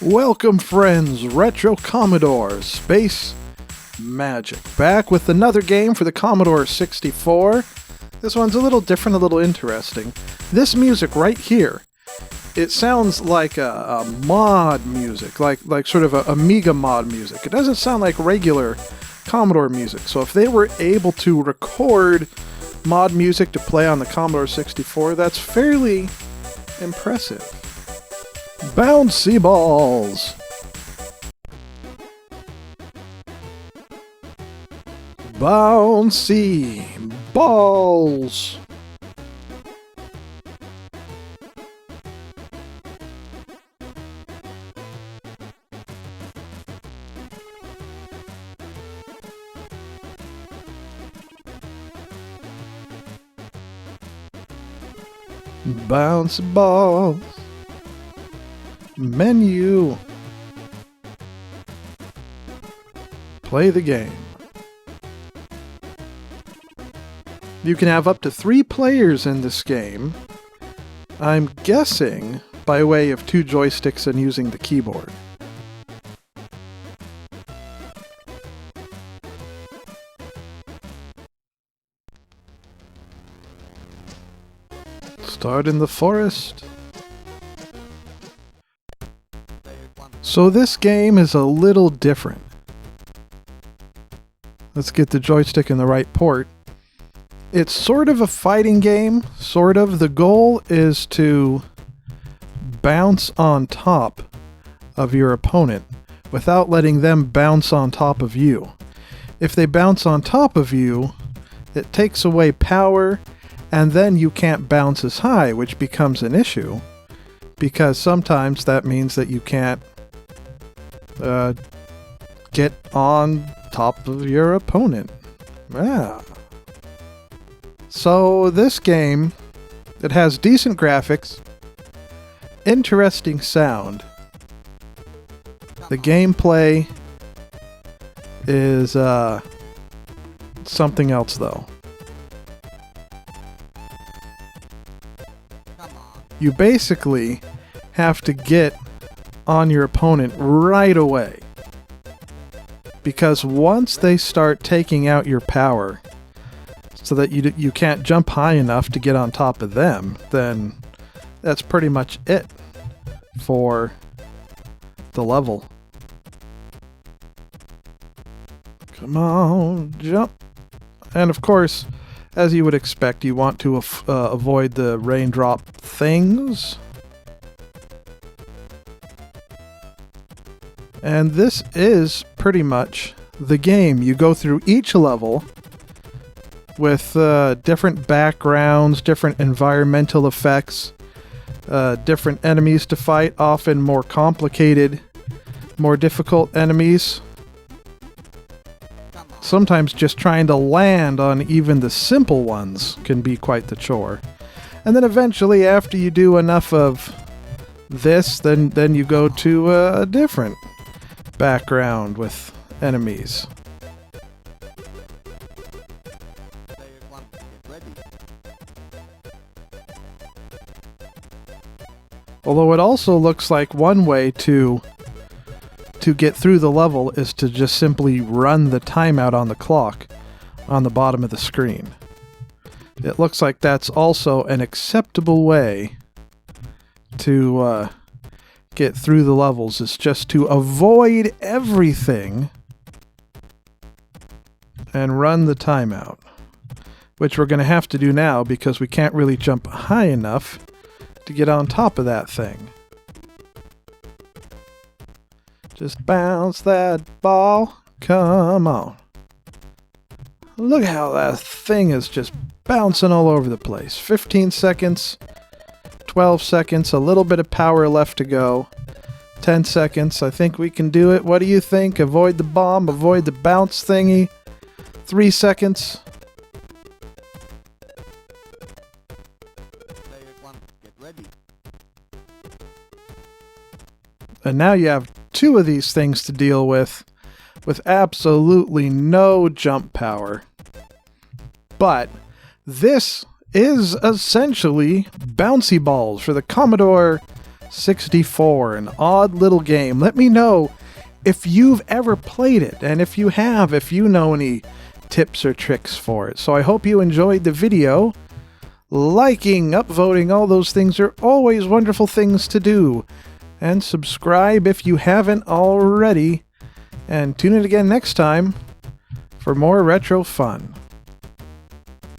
Welcome friends, Retro Commodore Space Magic, back with another game for the Commodore 64. This one's a little different, a little interesting. This music right here, it sounds like a mod music, like sort of a Amiga mod music. It doesn't sound like regular Commodore music. So if they were able to record mod music to play on the Commodore 64, that's fairly impressive. Bouncy balls! Bouncy balls! Bouncy balls! Menu. Play the game. You can have up to 3 players in this game. I'm guessing by way of 2 joysticks and using the keyboard. Start in the forest. So this game is a little different. Let's get the joystick in the right port. It's sort of a fighting game, sort of. The goal is to bounce on top of your opponent without letting them bounce on top of you. If they bounce on top of you, it takes away power, and then you can't bounce as high, which becomes an issue, because sometimes that means that you can't get on top of your opponent. Yeah. So this game, it has decent graphics, interesting sound. The gameplay is something else though. You basically have to get on your opponent right away, because once they start taking out your power so that you can't jump high enough to get on top of them, then that's pretty much it for the level. Come on, jump. And of course, as you would expect, you want to avoid the raindrop things. And this is pretty much the game. You go through each level with different backgrounds, different environmental effects, different enemies to fight, often more complicated, more difficult enemies. Sometimes just trying to land on even the simple ones can be quite the chore. And then eventually, after you do enough of this, then you go to a different background with enemies. Although it also looks like one way to get through the level is to just simply run the timeout on the clock on the bottom of the screen. It looks like that's also an acceptable way to get through the levels, is just to avoid everything and run the timeout, which we're going to have to do now because we can't really jump high enough to get on top of that thing. Just bounce that ball, come on. Look how that thing is just bouncing all over the place. 15 seconds, 12 seconds, a little bit of power left to go. 10 seconds, I think we can do it. What do you think? Avoid the bomb, avoid the bounce thingy. 3 seconds. And now you have 2 of these things to deal with absolutely no jump power. But this is essentially bouncy balls for the Commodore 64, an odd little game. Let me know if you've ever played it, and if you have, if you know any tips or tricks for it. So I hope you enjoyed the video. Liking, upvoting, all those things are always wonderful things to do. And subscribe if you haven't already. And tune in again next time for more retro fun.